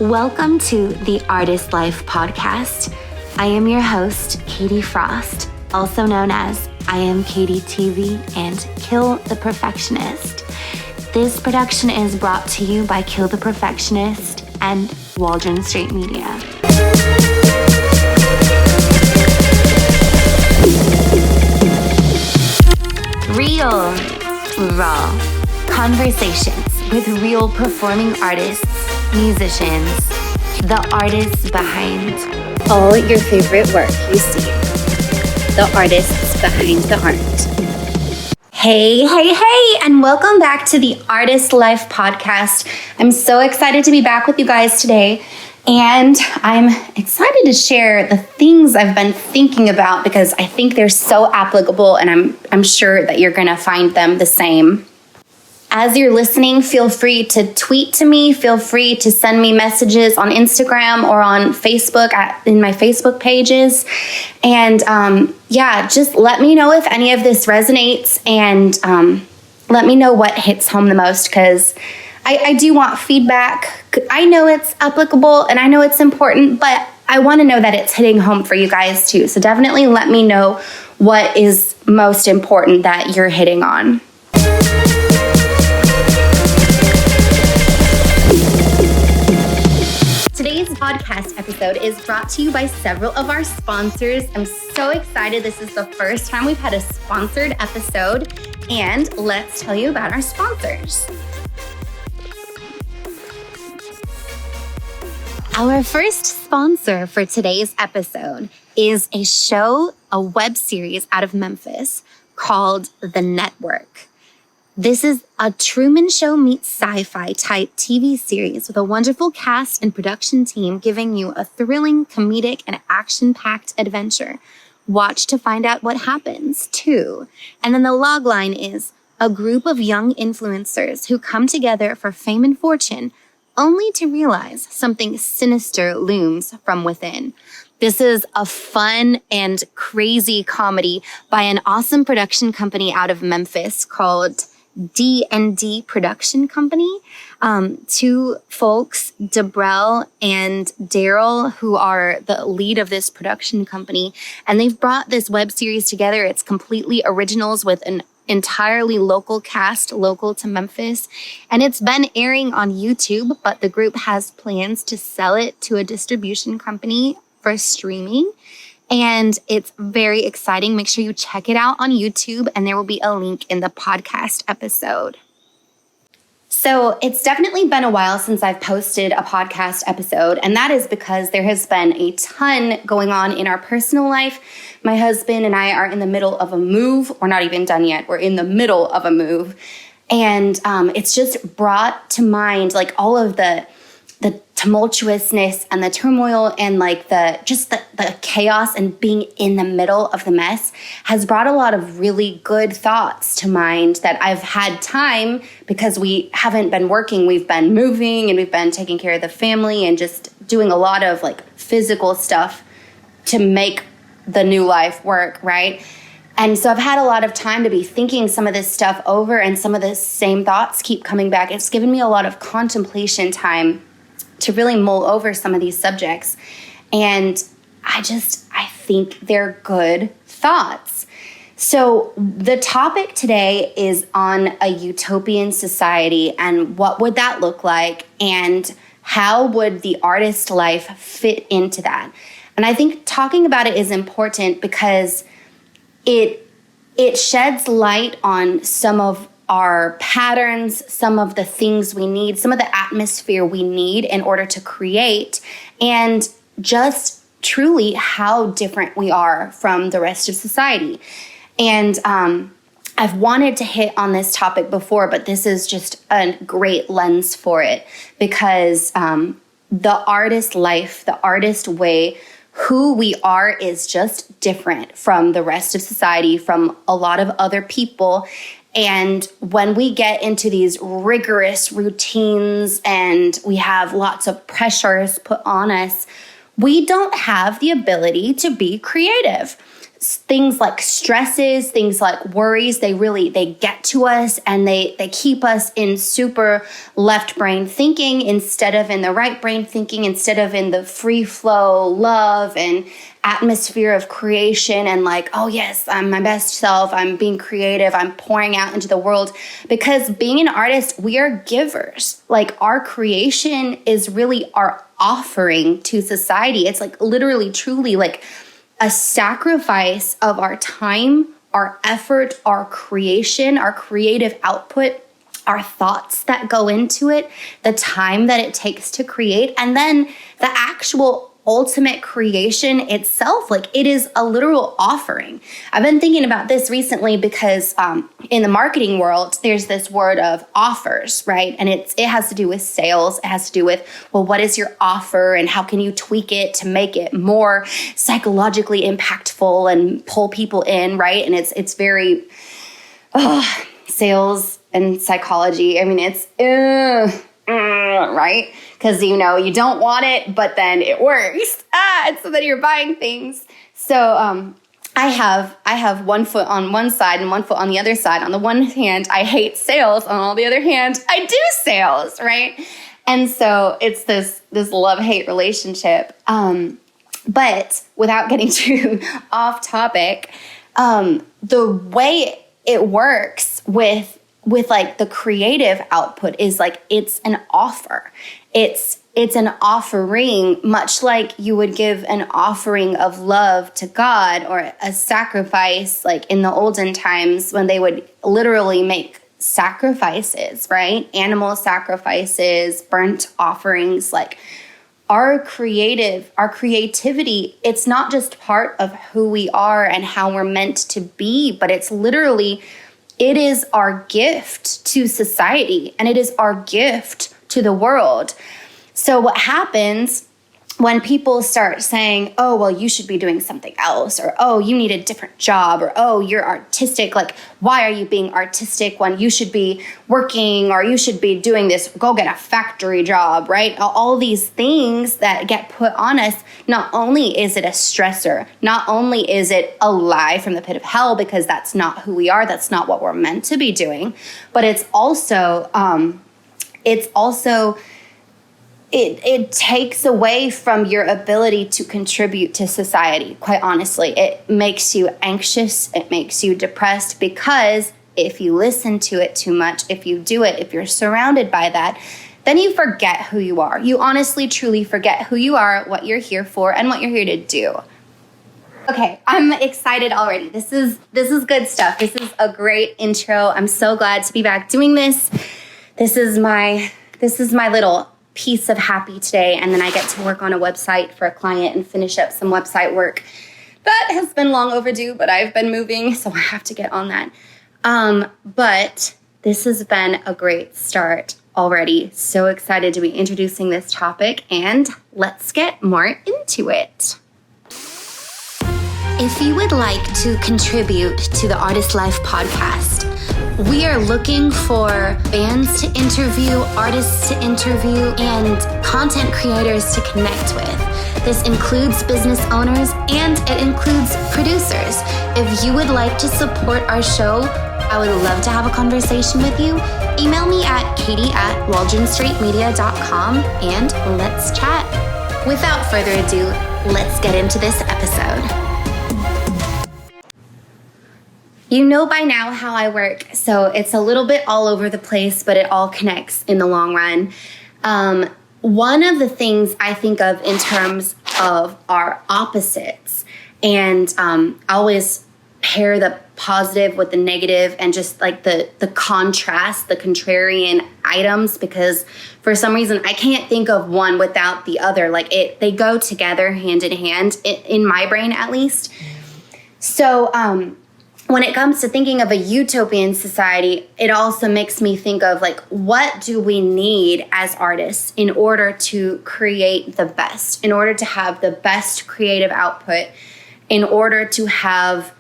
Welcome to the Artist Life podcast. I am your host, Katie Frost, also known as I Am Katie TV and Kill the Perfectionist. This production is brought to you by Kill the Perfectionist and Waldron Street Media. Real, raw conversations with real performing artists, musicians, the artists behind all your favorite work you see, the artists behind the art. Hey, and welcome back to the Artist Life podcast. I'm so excited to be back with you guys today, and I'm excited to share the things I've been thinking about because I think they're so applicable, and I'm sure that you're going to find them the same. As you're listening, feel free to tweet to me. Feel free to send me messages on Instagram or on Facebook in my Facebook pages. And just let me know if any of this resonates, and let me know what hits home the most, because I do want feedback. I know it's applicable and I know it's important, but I want to know that it's hitting home for you guys too. So definitely let me know what is most important that you're hitting on. Today's podcast episode is brought to you by several of our sponsors. I'm so excited. This is the first time we've had a sponsored episode, and let's tell you about our sponsors. Our first sponsor for today's episode is a web series out of Memphis called The Network. This is a Truman Show meets sci-fi type TV series with a wonderful cast and production team giving you a thrilling, comedic, and action-packed adventure. Watch to find out what happens, too. And then the logline is a group of young influencers who come together for fame and fortune, only to realize something sinister looms from within. This is a fun and crazy comedy by an awesome production company out of Memphis called D&D Production Company. Two folks, Debrell and Daryl, who are the lead of this production company, and they've brought this web series together. It's completely originals with an entirely local cast, local to Memphis, and it's been airing on YouTube, but the group has plans to sell it to a distribution company for streaming. And it's very exciting. Make sure you check it out on YouTube, and there will be a link in the podcast episode. So it's definitely been a while since I've posted a podcast episode, and that is because there has been a ton going on in our personal life. My husband and I are in the middle of a move. We're not even done yet. We're in the middle of a move. And it's just brought to mind like all of the tumultuousness and the turmoil and like the chaos, and being in the middle of the mess has brought a lot of really good thoughts to mind that I've had time, because we haven't been working. We've been moving and we've been taking care of the family and just doing a lot of like physical stuff to make the new life work, right? And so I've had a lot of time to be thinking some of this stuff over, and some of the same thoughts keep coming back. It's given me a lot of contemplation time to really mull over some of these subjects. And I think they're good thoughts. So the topic today is on a utopian society, and what would that look like, and how would the artist life fit into that? And I think talking about it is important because it sheds light on some of our patterns, some of the things we need, some of the atmosphere we need in order to create, and just truly how different we are from the rest of society. And I've wanted to hit on this topic before, but this is just a great lens for it, because the artist life, the artist way, who we are is just different from the rest of society, from a lot of other people. And when we get into these rigorous routines and we have lots of pressures put on us, we don't have the ability to be creative. Things like stresses, things like worries, they get to us, and they keep us in super left brain thinking instead of in the right brain thinking, instead of in the free flow love and atmosphere of creation and like, oh yes, I'm my best self, I'm being creative, I'm pouring out into the world. Because being an artist, we are givers. Like, our creation is really our offering to society. It's like literally, truly like a sacrifice of our time, our effort, our creation, our creative output, our thoughts that go into it, the time that it takes to create, and then the actual ultimate creation itself. Like, it is a literal offering. I've been thinking about this recently because in the marketing world, there's this word of offers, right? And it has to do with sales. It has to do with, well, what is your offer and how can you tweak it to make it more psychologically impactful and pull people in, right? And it's very sales and psychology. I mean, it's right? Because, you don't want it, but then it works. And so then you're buying things. So I have one foot on one side and one foot on the other side. On the one hand, I hate sales. On the other hand, I do sales, right? And so it's this love-hate relationship. But without getting too off topic, the way it works with like the creative output is like, it's an offer. It's an offering, much like you would give an offering of love to God, or a sacrifice, like in the olden times when they would literally make sacrifices, right? Animal sacrifices, burnt offerings. Like, our creativity, it's not just part of who we are and how we're meant to be, but it is our gift to society, and it is our gift to the world. So what happens when people start saying, oh, well, you should be doing something else, or, oh, you need a different job, or, oh, you're artistic. Like, why are you being artistic when you should be working, or you should be doing this, go get a factory job, right? All these things that get put on us, not only is it a stressor, not only is it a lie from the pit of hell, because that's not who we are, that's not what we're meant to be doing, but it takes away from your ability to contribute to society. Quite honestly, it makes you anxious. It makes you depressed, because if you listen to it too much, if you do it, if you're surrounded by that, then you forget who you are. You honestly, truly forget who you are, what you're here for, and what you're here to do. Okay, I'm excited already. This is good stuff. This is a great intro. I'm so glad to be back doing this. This is my little piece of happy today, and then I get to work on a website for a client and finish up some website work that has been long overdue, but I've been moving, so I have to get on that. But this has been a great start already. So excited to be introducing this topic, and let's get more into it. If you would like to contribute to the Artist Life podcast, we are looking for bands to interview, artists to interview, and content creators to connect with. This includes business owners, and it includes producers. If you would like to support our show, I would love to have a conversation with you. Email me at katie@waldronstreetmedia.com and let's chat. Without further ado, let's get into this episode. You know by now how I work, so it's a little bit all over the place, but it all connects in the long run. One of the things I think of in terms of our opposites, and I always pair the positive with the negative and just like the contrast, the contrarian items, because for some reason I can't think of one without the other. Like they go together hand in hand, in my brain at least. So, when it comes to thinking of a utopian society, it also makes me think of like, what do we need as artists in order to create the best, in order to have the best creative output, in order to have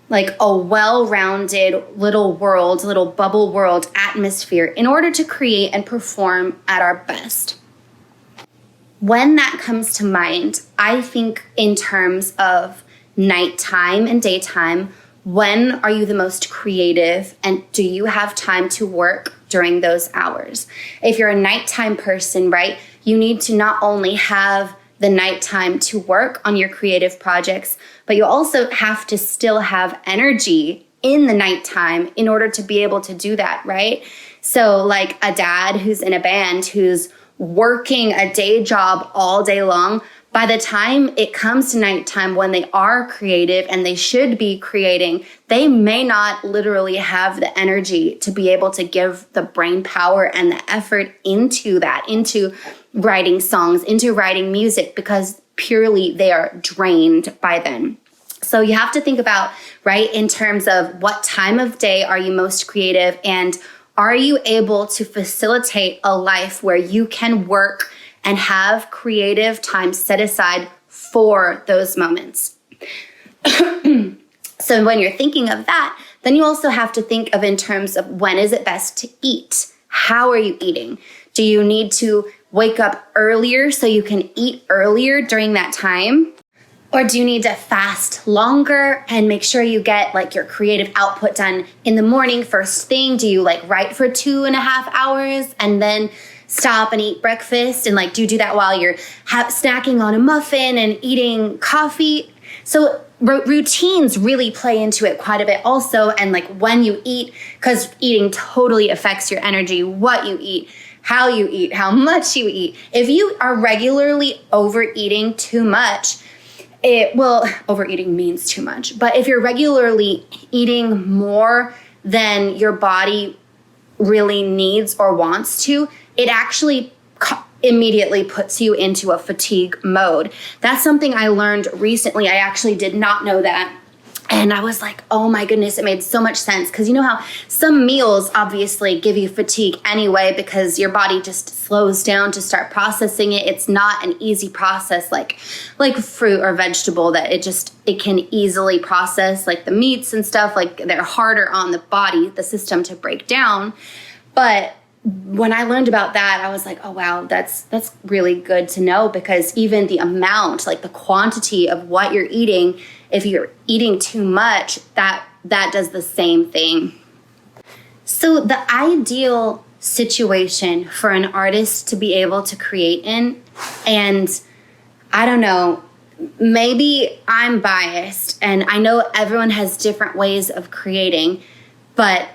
like a well-rounded little world, little bubble world atmosphere, in order to create and perform at our best. when that comes to mind, I think in terms of nighttime and daytime. When are you the most creative, and do you have time to work during those hours? If you're a nighttime person, right, you need to not only have the nighttime to work on your creative projects, but you also have to still have energy in the nighttime in order to be able to do that, right? So like a dad who's in a band who's working a day job all day long, by the time it comes to nighttime when they are creative and they should be creating, they may not literally have the energy to be able to give the brain power and the effort into that, into writing songs, into writing music, because purely they are drained by then. So you have to think about, right, in terms of what time of day are you most creative, and are you able to facilitate a life where you can work and have creative time set aside for those moments. So when you're thinking of that, then you also have to think of in terms of when is it best to eat? How are you eating? Do you need to wake up earlier so you can eat earlier during that time? Or do you need to fast longer and make sure you get like your creative output done in the morning first thing? Do you like write for 2.5 hours and then stop and eat breakfast? And like, do you do that while you're snacking on a muffin and eating coffee? So routines really play into it quite a bit also. And like when you eat, because eating totally affects your energy, what you eat, how much you eat. If you are regularly overeating too much, overeating means too much. But if you're regularly eating more than your body really needs or wants to, it actually immediately puts you into a fatigue mode. That's something I learned recently. I actually did not know that. And I was like, oh my goodness, it made so much sense. Because you know how some meals obviously give you fatigue anyway, because your body just slows down to start processing it. It's not an easy process like fruit or vegetable that it can easily process, like the meats and stuff, like they're harder on the body, the system to break down. But when I learned about that, I was like, oh, wow, that's really good to know, because even the amount, like the quantity of what you're eating, if you're eating too much, that does the same thing. So the ideal situation for an artist to be able to create in, and I don't know, maybe I'm biased and I know everyone has different ways of creating, but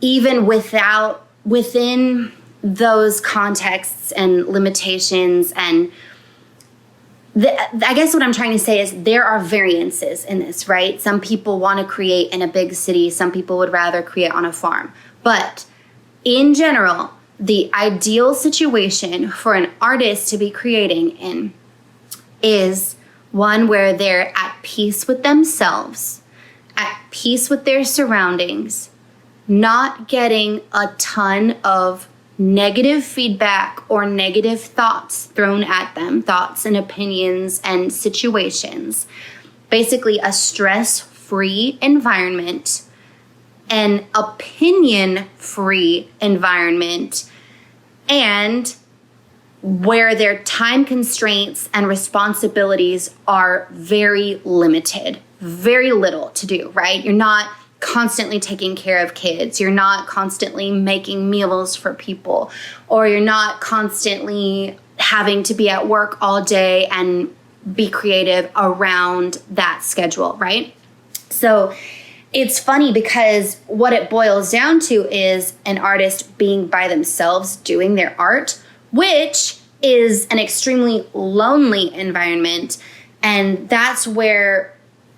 even within those contexts and limitations, and I guess what I'm trying to say is there are variances in this, right? Some people want to create in a big city. Some people would rather create on a farm. But in general, the ideal situation for an artist to be creating in is one where they're at peace with themselves, at peace with their surroundings, not getting a ton of negative feedback or negative thoughts thrown at them, thoughts and opinions and situations. Basically, a stress-free environment, an opinion-free environment, and where their time constraints and responsibilities are very limited, very little to do, right? You're not constantly taking care of kids. You're not constantly making meals for people, or you're not constantly having to be at work all day and be creative around that schedule, right? So it's funny because what it boils down to is an artist being by themselves doing their art, which is an extremely lonely environment. And that's where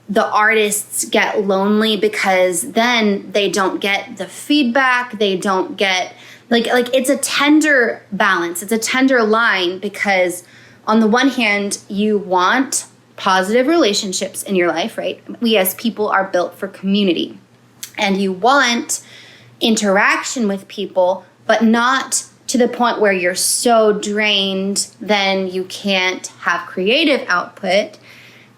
the artists get lonely, because then they don't get the feedback. They don't get like it's a tender balance. It's a tender line, because on the one hand, you want positive relationships in your life, right? We as people are built for community, and you want interaction with people, but not to the point where you're so drained then you can't have creative output.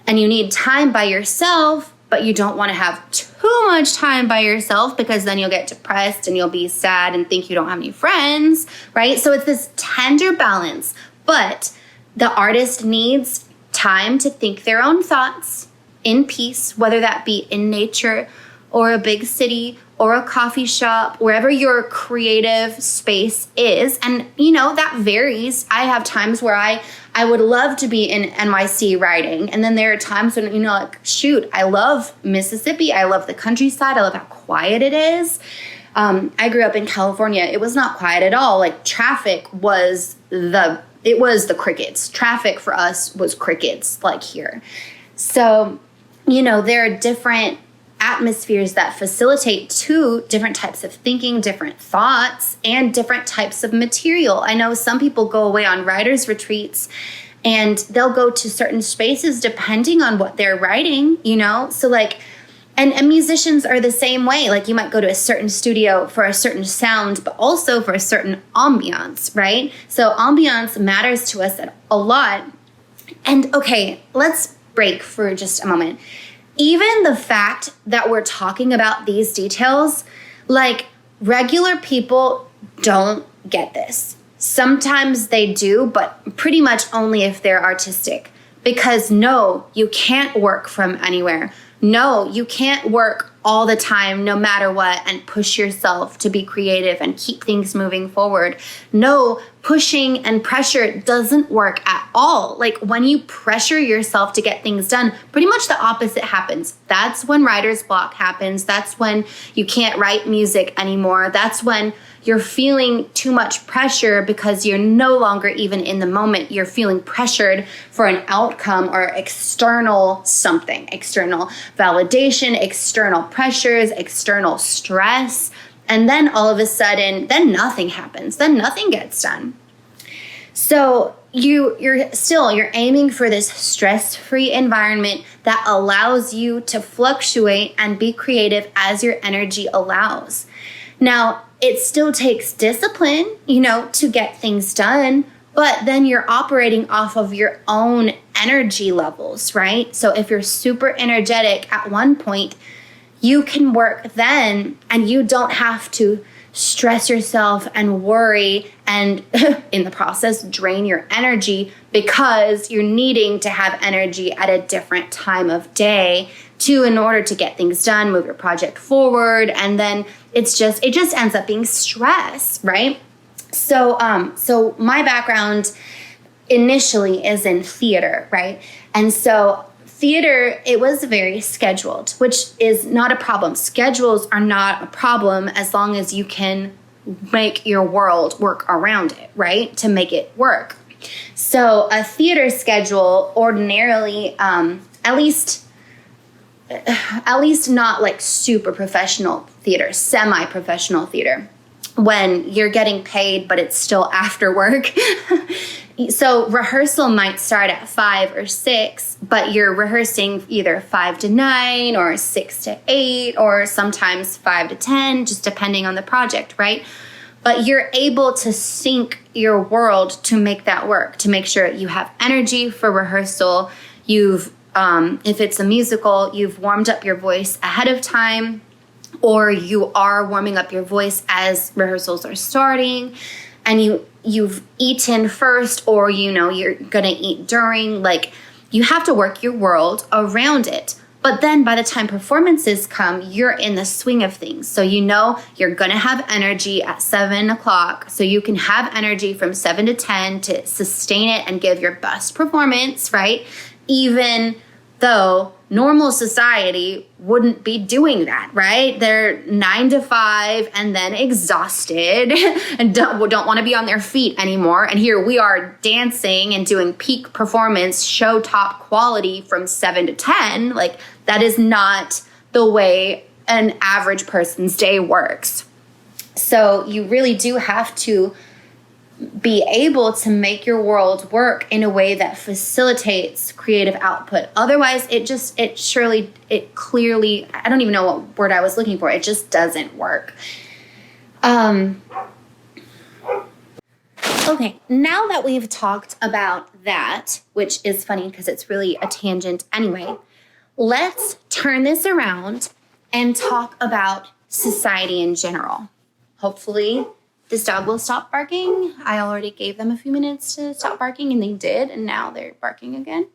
And you need time by yourself, but you don't want to have too much time by yourself, because then you'll get depressed and you'll be sad and think you don't have any friends, right? So it's this tender balance. But The artist needs time to think their own thoughts in peace, whether that be in nature or a big city or a coffee shop, wherever your creative space is. And, that varies. I have times where I would love to be in NYC writing. And then there are times when, I love Mississippi. I love the countryside. I love how quiet it is. I grew up in California. It was not quiet at all. Like traffic was the crickets. Traffic for us was crickets like here. So, there are different atmospheres that facilitate two different types of thinking, different thoughts, and different types of material. I know some people go away on writers' retreats and they'll go to certain spaces depending on what they're writing, So and musicians are the same way. Like you might go to a certain studio for a certain sound, but also for a certain ambiance, right? So ambiance matters to us a lot. And okay, let's break for just a moment. Even the fact that we're talking about these details, like regular people don't get this. Sometimes they do, but pretty much only if they're artistic. Because no, you can't work from anywhere. No, you can't work all the time, no matter what, and push yourself to be creative and keep things moving forward. No, pushing and pressure doesn't work at all. Like when you pressure yourself to get things done, pretty much the opposite happens. That's when writer's block happens. That's when you can't write music anymore. That's when you're feeling too much pressure because you're no longer even in the moment. You're feeling pressured for an outcome or external something, external validation, external pressures, external stress. And then all of a sudden, then nothing happens. Then nothing gets done. So you're aiming for this stress-free environment that allows you to fluctuate and be creative as your energy allows. Now, it still takes discipline, to get things done, but then you're operating off of your own energy levels, right? So if you're super energetic at one point, you can work then, and you don't have to stress yourself and worry and in the process drain your energy because you're needing to have energy at a different time of day in order to get things done, move your project forward, and then it just ends up being stress, right? So my background initially is in theater, right? And so theater, it was very scheduled, which is not a problem. Schedules are not a problem as long as you can make your world work around it, right? To make it work. So a theater schedule ordinarily, at least not like super professional theater, semi-professional theater, when you're getting paid, but it's still after work. So rehearsal might start at 5 or 6, but you're rehearsing either 5 to 9 or 6 to 8 or sometimes 5 to 10, just depending on the project, right? But you're able to sync your world to make that work, to make sure you have energy for rehearsal. If it's a musical, you've warmed up your voice ahead of time, or you are warming up your voice as rehearsals are starting, and you've eaten first, or you're gonna eat during. Like, you have to work your world around it. But then by the time performances come, you're in the swing of things. So you're gonna have energy at 7 o'clock, so you can have energy from 7 to 10 to sustain it and give your best performance, right? Even though normal society wouldn't be doing that, right? They're 9 to 5 and then exhausted and don't want to be on their feet anymore. And here we are dancing and doing peak performance, show top quality from 7 to 10. Like, that is not the way an average person's day works. So you really do have to be able to make your world work in a way that facilitates creative output. Otherwise, it clearly, I don't even know what word I was looking for. It just doesn't work. Okay, now that we've talked about that, which is funny because it's really a tangent anyway, let's turn this around and talk about society in general. Hopefully, this dog will stop barking. I already gave them a few minutes to stop barking, and they did, and now they're barking again.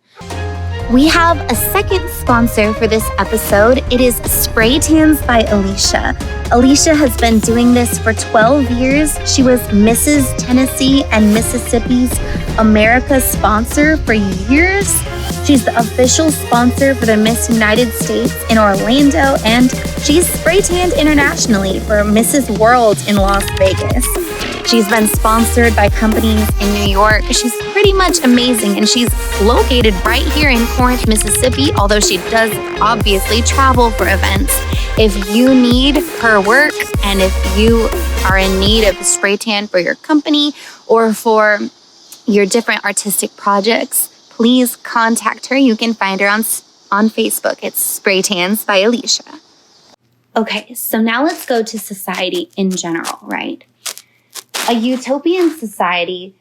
We have a second sponsor for this episode. It is Spray Tans by Alicia. Alicia has been doing this for 12 years. She was Mrs. Tennessee and Mississippi's America sponsor for years. She's the official sponsor for the Miss United States in Orlando, and she's spray tanned internationally for Mrs. World in Las Vegas. She's been sponsored by companies in New York. She's pretty much amazing, and she's located right here in Corinth, Mississippi, although she does obviously travel for events. If you need her work and if you are in need of a spray tan for your company or for your different artistic projects, please contact her. You can find her on Facebook. It's Spray Tans by Alicia. Okay, so now let's go to society in general, right? A utopian society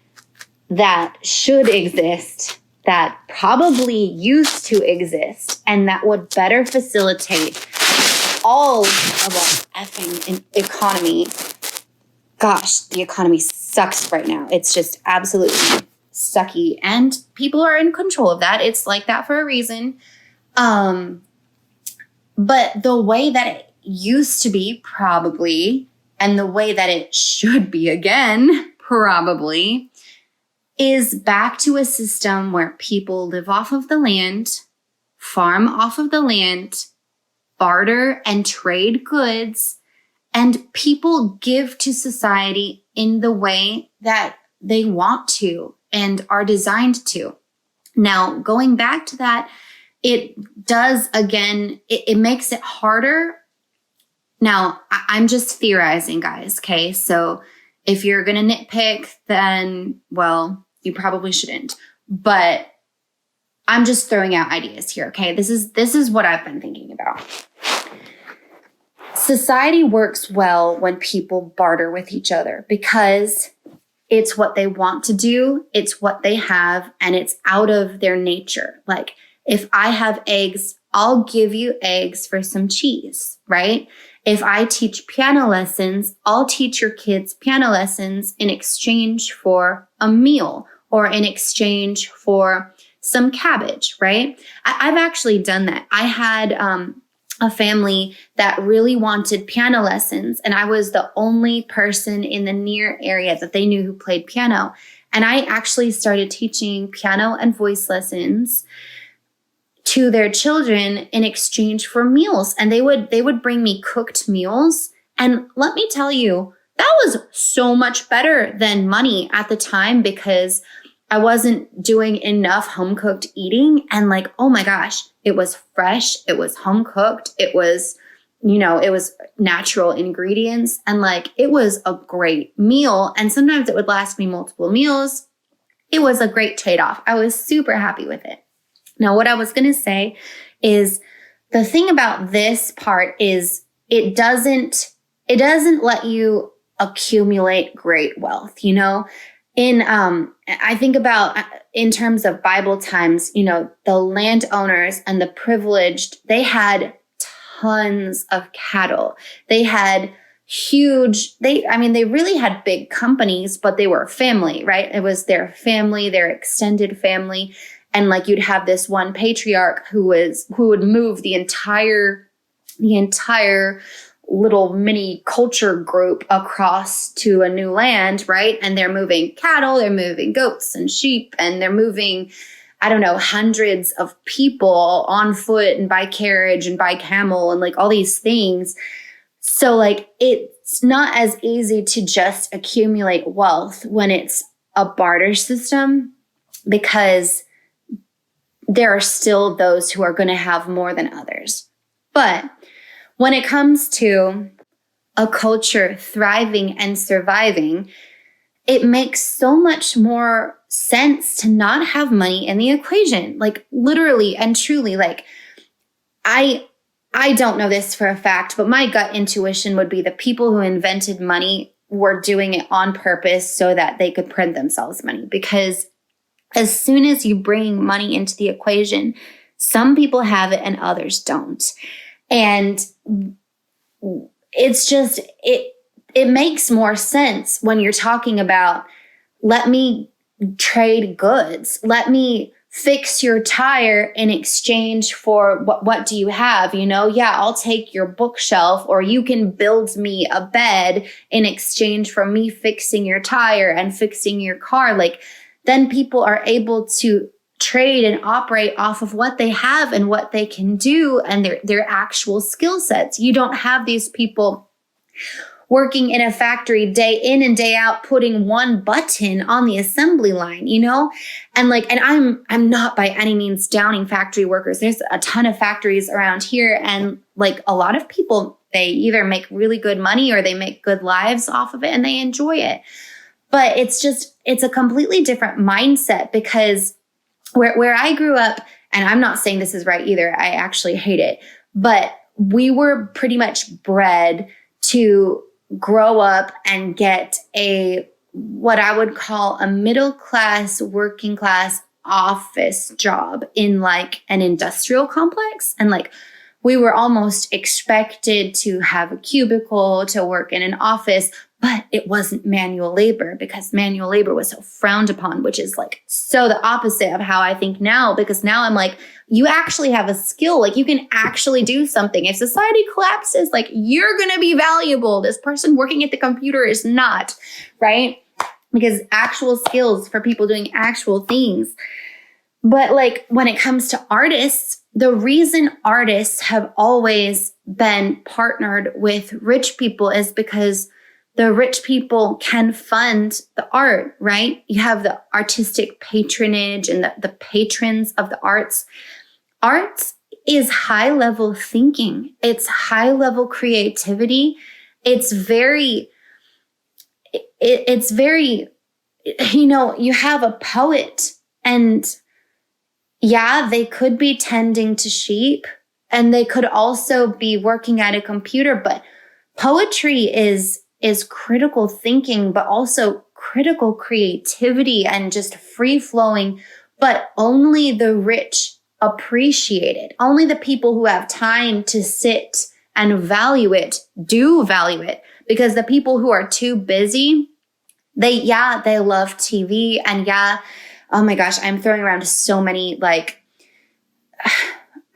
that should exist, that probably used to exist, and that would better facilitate all of our effing economy. Gosh, the economy sucks right now. It's just absolutely sucky, and people are in control of that. It's like that for a reason. But the way that it used to be, probably, and the way that it should be again, probably, is back to a system where people live off of the land, farm off of the land, barter and trade goods, and people give to society in the way that they want to and are designed to. Now, going back to that, it does, again, it makes it harder. Now, I'm just theorizing, guys, okay? So if you're going to nitpick, then, well, you probably shouldn't. But I'm just throwing out ideas here, okay? This is what I've been thinking about. Society works well when people barter with each other because it's what they want to do, it's what they have, and it's out of their nature. Like, if I have eggs, I'll give you eggs for some cheese, right? If I teach piano lessons, I'll teach your kids piano lessons in exchange for a meal or in exchange for some cabbage, right? I've actually done that. I had a family that really wanted piano lessons, and I was the only person in the near area that they knew who played piano. And I actually started teaching piano and voice lessons to their children in exchange for meals. And they would bring me cooked meals. And let me tell you, that was so much better than money at the time because I wasn't doing enough home cooked eating. And like, oh my gosh, it was fresh. It was home cooked. It was, it was natural ingredients. And like, it was a great meal. And sometimes it would last me multiple meals. It was a great trade-off. I was super happy with it. Now, what I was going to say is the thing about this part is it doesn't let you accumulate great wealth, I think about in terms of Bible times, the landowners and the privileged, they had tons of cattle. They had they really had big companies, but they were family, right? It was their family, their extended family. And like you'd have this one patriarch who would move the entire little mini culture group across to a new land, right? And they're moving cattle, they're moving goats and sheep, and they're moving, hundreds of people on foot and by carriage and by camel and like all these things. So like it's not as easy to just accumulate wealth when it's a barter system because there are still those who are going to have more than others. But when it comes to a culture thriving and surviving, it makes so much more sense to not have money in the equation. Like literally and truly, like I don't know this for a fact, but my gut intuition would be the people who invented money were doing it on purpose so that they could print themselves money. Because as soon as you bring money into the equation, some people have it and others don't. And it's just, it makes more sense when you're talking about, let me trade goods. Let me fix your tire in exchange for what do you have? Yeah, I'll take your bookshelf, or you can build me a bed in exchange for me fixing your tire and fixing your car. Like, then people are able to trade and operate off of what they have and what they can do and their actual skill sets. You don't have these people working in a factory day in and day out, putting one button on the assembly line, and I'm not by any means downing factory workers. There's a ton of factories around here, and like a lot of people, they either make really good money or they make good lives off of it and they enjoy it. But it's a completely different mindset, because where I grew up, and I'm not saying this is right either, I actually hate it, but we were pretty much bred to grow up and get what I would call a middle class, working class office job in like an industrial complex. And like, we were almost expected to have a cubicle, to work in an office, but it wasn't manual labor, because manual labor was so frowned upon, which is like so the opposite of how I think now, because now I'm like, you actually have a skill, like you can actually do something. If society collapses, like you're going to be valuable. This person working at the computer is not, right? Because actual skills for people doing actual things. But like when it comes to artists, the reason artists have always been partnered with rich people is because the rich people can fund the art, right? You have the artistic patronage and the patrons of the arts. Arts is high-level thinking. It's high-level creativity. It's very, you have a poet, and yeah, they could be tending to sheep and they could also be working at a computer, but poetry is critical thinking, but also critical creativity and just free-flowing, but only the rich appreciate it. Only the people who have time to sit and value it do value it, because the people who are too busy, they love TV, and oh my gosh, I'm throwing around so many, like,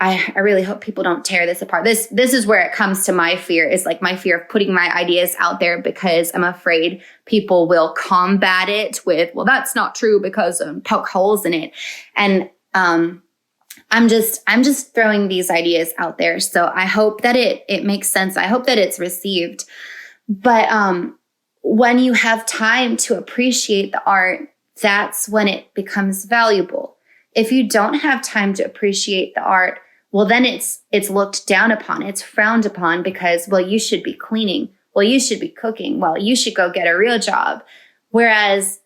I really hope people don't tear this apart. This is where it comes to my fear, is like my fear of putting my ideas out there, because I'm afraid people will combat it with, well, that's not true, because poke holes in it. And I'm just throwing these ideas out there. So I hope that it makes sense. I hope that it's received. But when you have time to appreciate the art, that's when it becomes valuable. If you don't have time to appreciate the art, well, then it's looked down upon. It's frowned upon, because, well, you should be cleaning. Well, you should be cooking. Well, you should go get a real job. Whereas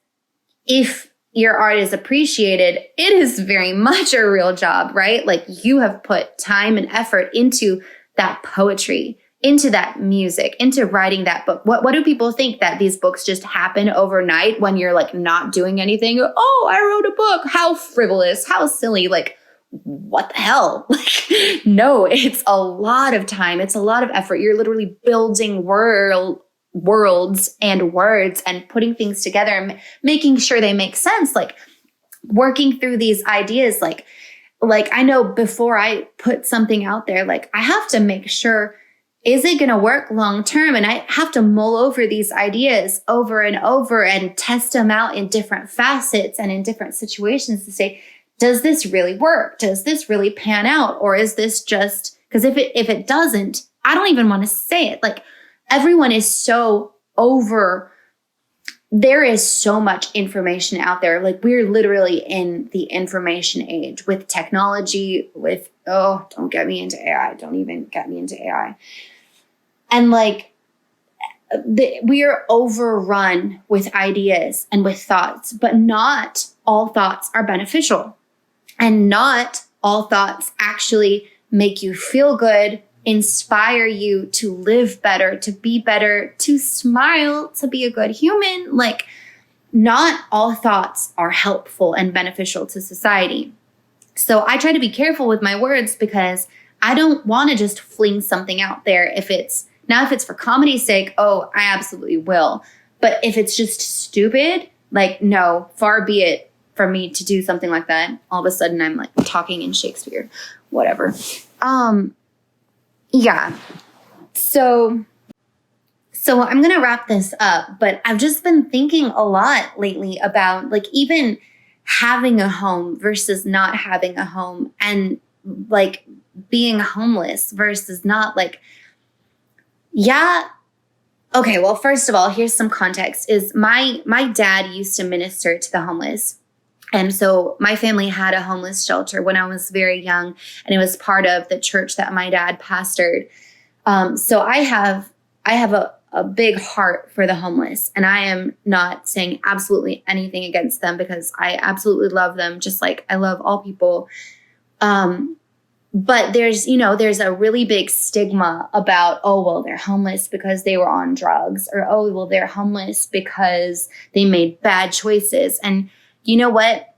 if your art is appreciated, it is very much a real job, right? Like, you have put time and effort into that poetry, into that music, into writing that book. What do people think, that these books just happen overnight when you're like not doing anything? Oh, I wrote a book. How frivolous, how silly. Like, what the hell? Like, no, it's a lot of time. It's a lot of effort. You're literally building worlds and words and putting things together and making sure they make sense. Like, working through these ideas, like I know before I put something out there, like, I have to make sure, is it going to work long term? And I have to mull over these ideas over and over and test them out in different facets and in different situations to say, does this really work? Does this really pan out? Or is this just, because if it doesn't, I don't even want to say it. Like, everyone is so there is so much information out there. Like, we're literally in the information age with technology, with, don't get me into AI. Don't even get me into AI. And like, we are overrun with ideas and with thoughts, but not all thoughts are beneficial. And not all thoughts actually make you feel good, inspire you to live better, to be better, to smile, to be a good human. Like, not all thoughts are helpful and beneficial to society. So I try to be careful with my words, because I don't want to just fling something out there if it's Now, if it's for comedy's sake, oh, I absolutely will. But if it's just stupid, like, no, far be it for me to do something like that. All of a sudden, I'm like talking in Shakespeare, whatever. Yeah. So I'm going to wrap this up, but I've just been thinking a lot lately about like even having a home versus not having a home, and like being homeless versus not. Like, yeah. Okay, well, first of all, here's some context. Is my dad used to minister to the homeless. And so my family had a homeless shelter when I was very young, and it was part of the church that my dad pastored. So I have a big heart for the homeless, and I am not saying absolutely anything against them because I absolutely love them, just like I love all people. But there's a really big stigma about, oh, well, they're homeless because they were on drugs, or, oh, well, they're homeless because they made bad choices. And you know what?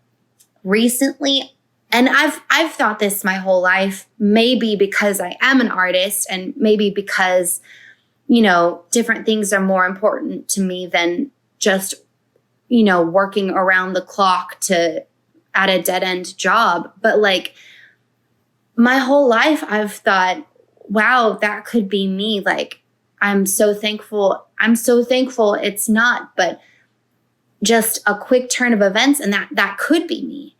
Recently, and I've thought this my whole life, maybe because I am an artist, and maybe because, different things are more important to me than just, working around the clock at a dead end job. But like, my whole life, I've thought, wow, that could be me. Like, I'm so thankful it's not, but just a quick turn of events, and that could be me.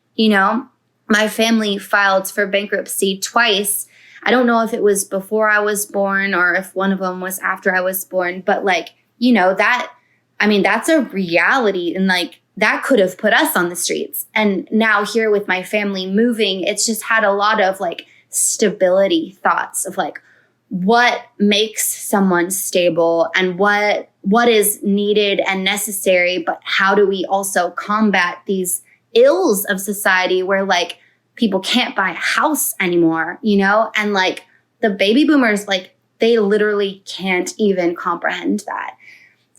My family filed for bankruptcy twice. I don't know if it was before I was born or if one of them was after I was born, but like, that's a reality, and like, that could have put us on the streets. And now here with my family moving, it's just had a lot of like stability thoughts of like, what makes someone stable and what is needed and necessary, but how do we also combat these ills of society where like people can't buy a house anymore, and like the baby boomers, like they literally can't even comprehend that.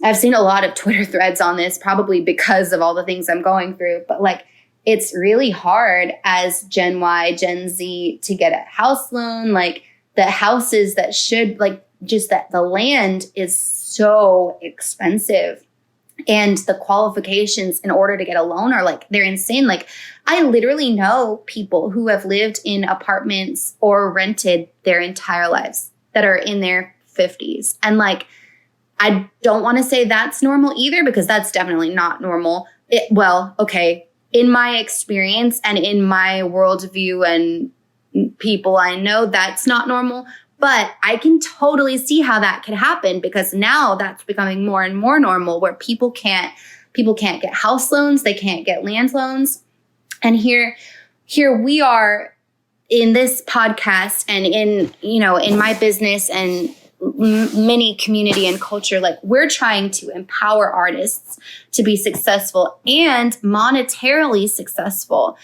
I've seen a lot of Twitter threads on this, probably because of all the things I'm going through. But like, it's really hard as Gen Y, Gen Z to get a house loan. Like the houses that should like just that the land is so expensive, and the qualifications in order to get a loan are like, they're insane. Like I literally know people who have lived in apartments or rented their entire lives that are in their 50s. And like, I don't want to say that's normal either, because that's definitely not normal. In my experience and in my worldview and people I know, that's not normal. But I can totally see how that could happen, because now that's becoming more and more normal, where people can't get house loans, they can't get land loans. And here we are in this podcast and in my business and many community and culture, like we're trying to empower artists to be successful and monetarily successful.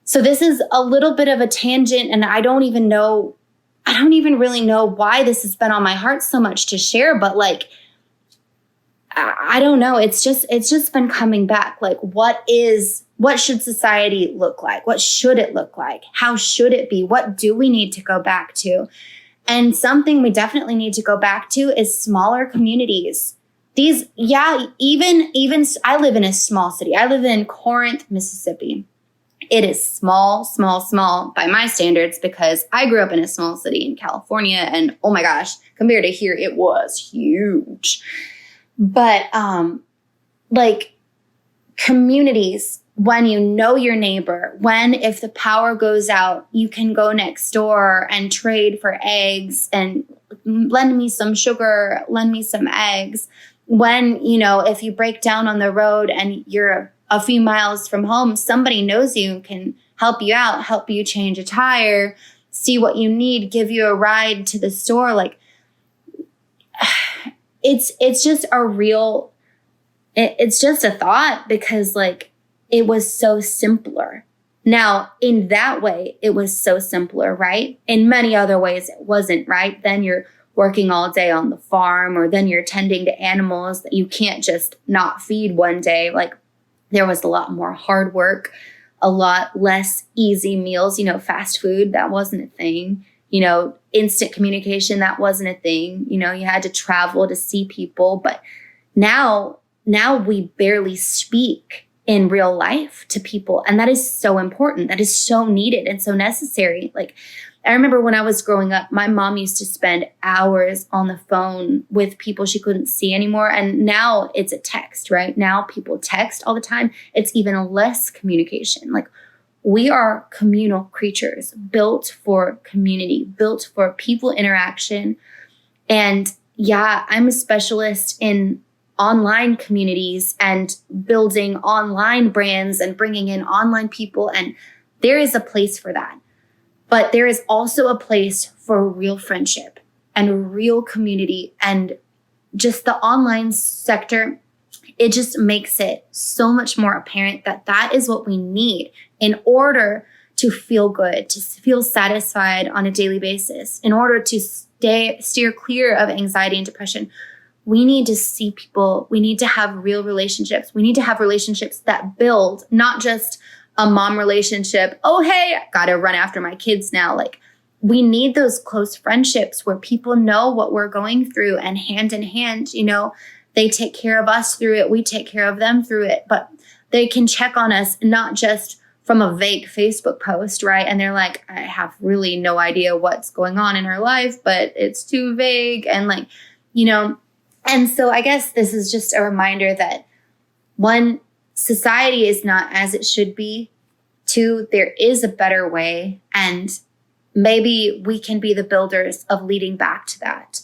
So this is a little bit of a tangent, and I don't even really know why this has been on my heart so much to share, but like, I don't know. It's just been coming back. Like, what should society look like? What should it look like? How should it be? What do we need to go back to? And something we definitely need to go back to is smaller communities. Even I live in a small city. I live in Corinth, Mississippi. It is small by my standards, because I grew up in a small city in California, and oh my gosh, compared to here, it was huge. But like communities, when you know your neighbor, if the power goes out, you can go next door and trade for eggs and lend me some sugar, lend me some eggs. When, if you break down on the road and you're a few miles from home, somebody knows you, can help you out, help you change a tire, see what you need, give you a ride to the store. Like, it's just it's just a thought, because like, it was so simpler. Now, in that way, it was so simpler, right? In many other ways, it wasn't, right? Then you're working all day on the farm, or then you're tending to animals that you can't just not feed one day. Like, there was a lot more hard work, a lot less easy meals, fast food, that wasn't a thing. instant communication, that wasn't a thing. You had to travel to see people. But now we barely speak in real life to people. And that is so important. That is so needed and so necessary. Like, I remember when I was growing up, my mom used to spend hours on the phone with people she couldn't see anymore. And now it's a text, right? Now people text all the time. It's even less communication. Like, we are communal creatures built for community, built for people interaction. And yeah, I'm a specialist in online communities and building online brands and bringing in online people. And there is a place for that. But there is also a place for real friendship and real community. And just the online sector, it just makes it so much more apparent that that is what we need in order to feel good, to feel satisfied on a daily basis, in order to steer clear of anxiety and depression. We need to see people. We need to have real relationships. We need to have relationships that build, not just a mom relationship. Oh, hey, I gotta run after my kids now. Like, we need those close friendships where people know what we're going through, and hand in hand, they take care of us through it. We take care of them through it, but they can check on us, not just from a vague Facebook post, right? And they're like, I have really no idea what's going on in her life, but it's too vague. And and so I guess this is just a reminder that, one, society is not as it should be. Two, there is a better way. And maybe we can be the builders of leading back to that.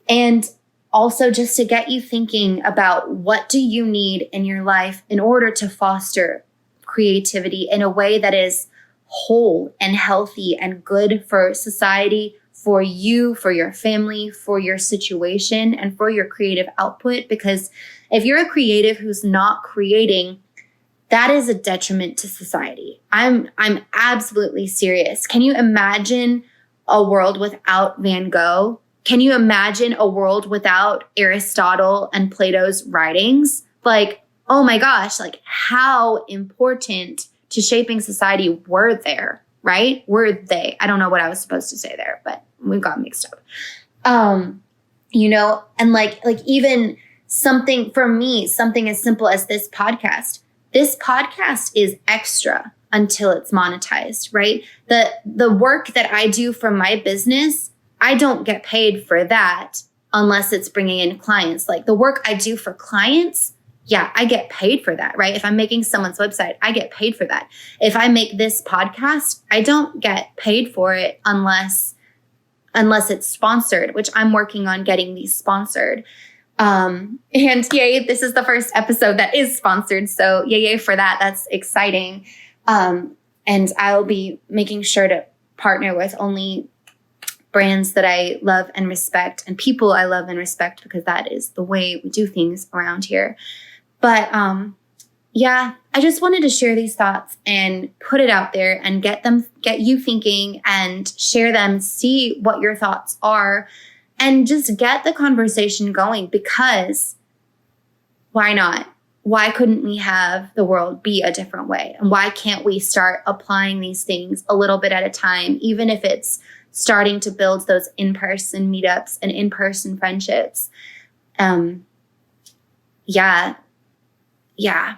And also just to get you thinking about, what do you need in your life in order to foster creativity in a way that is whole and healthy and good for society, for you, for your family, for your situation, and for your creative output. Because if you're a creative who's not creating, that is a detriment to society. I'm absolutely serious. Can you imagine a world without Van Gogh? Can you imagine a world without Aristotle and Plato's writings? Like, oh my gosh, like, how important to shaping society were there, right? Were they? I don't know what I was supposed to say there, but we got mixed up. And like even something for me, something as simple as this podcast. This podcast is extra until it's monetized, right? The work that I do for my business, I don't get paid for that unless it's bringing in clients. Like, the work I do for clients, yeah, I get paid for that, right? If I'm making someone's website, I get paid for that. If I make this podcast, I don't get paid for it unless it's sponsored, which I'm working on getting these sponsored. And yay, this is the first episode that is sponsored. So yay for that. That's exciting. And I'll be making sure to partner with only brands that I love and respect, and people I love and respect, because that is the way we do things around here. But yeah, I just wanted to share these thoughts and put it out there and get you thinking and share them, see what your thoughts are, and just get the conversation going, because why not? Why couldn't we have the world be a different way? And why can't we start applying these things a little bit at a time, even if it's starting to build those in-person meetups and in-person friendships? Yeah.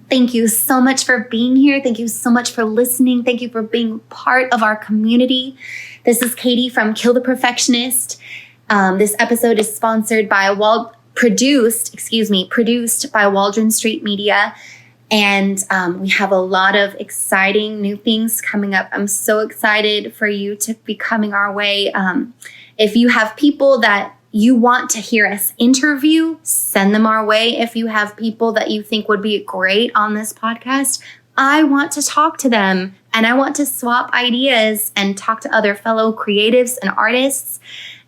Thank you so much for being here. Thank you so much for listening. Thank you for being part of our community. This is Katie from Kill the Perfectionist. This episode is sponsored by produced by Waldron Street Media. And we have a lot of exciting new things coming up. I'm so excited for you to be coming our way. If you have people that you want to hear us interview, send them our way. If you have people that you think would be great on this podcast, I want to talk to them, and I want to swap ideas and talk to other fellow creatives and artists.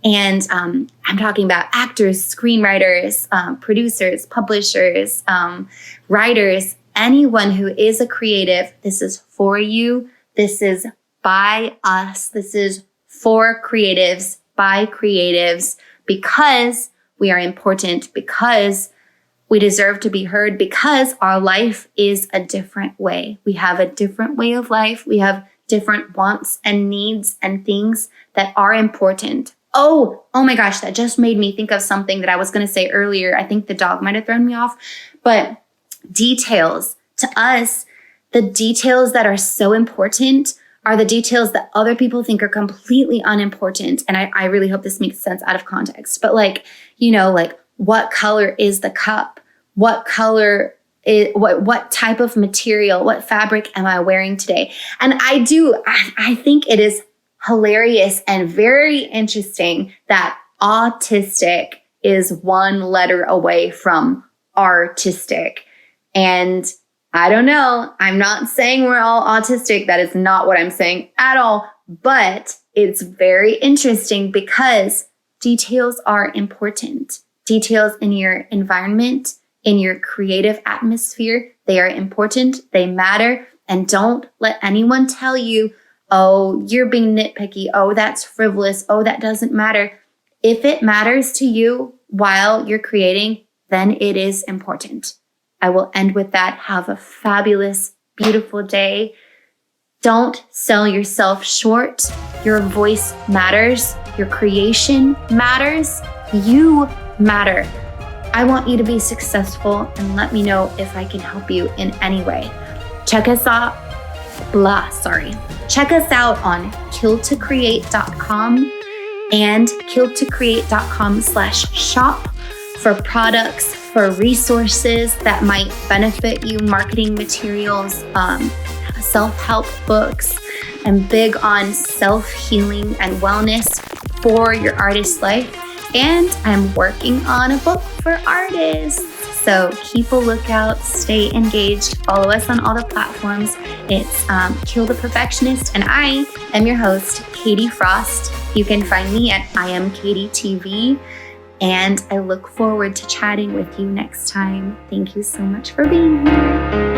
And I'm talking about actors, screenwriters, producers, publishers, writers, anyone who is a creative. This is for you. This is by us. This is for creatives, by creatives, because we are important, because We deserve to be heard because our life is a different way. We have a different way of life. We have different wants and needs and things that are important. Oh my gosh, that just made me think of something that I was going to say earlier. I think the dog might have thrown me off, but details. To us, the details that are so important are the details that other people think are completely unimportant. And I really hope this makes sense out of context. But like what color is the cup? What color is, what type of material, what fabric am I wearing today? And I think it is hilarious and very interesting that autistic is one letter away from artistic. And I don't know, I'm not saying we're all autistic. That is not what I'm saying at all. But it's very interesting because details are important. Details in your environment, in your creative atmosphere, they are important, they matter, and don't let anyone tell you, oh, you're being nitpicky, oh, that's frivolous, oh, that doesn't matter. If it matters to you while you're creating, then it is important. I will end with that. Have a fabulous, beautiful day. Don't sell yourself short. Your voice matters. Your creation matters. You matter. I want you to be successful, and let me know if I can help you in any way. Check us out. Check us out on killtocreate.com and killtocreate.com/shop for products, for resources that might benefit you, marketing materials, self-help books. I'm big on self-healing and wellness for your artist life. And I'm working on a book for artists. So keep a lookout, stay engaged, follow us on all the platforms. It's Kill the Perfectionist, and I am your host, Katie Frost. You can find me at I Am Katie TV, and I look forward to chatting with you next time. Thank you so much for being here.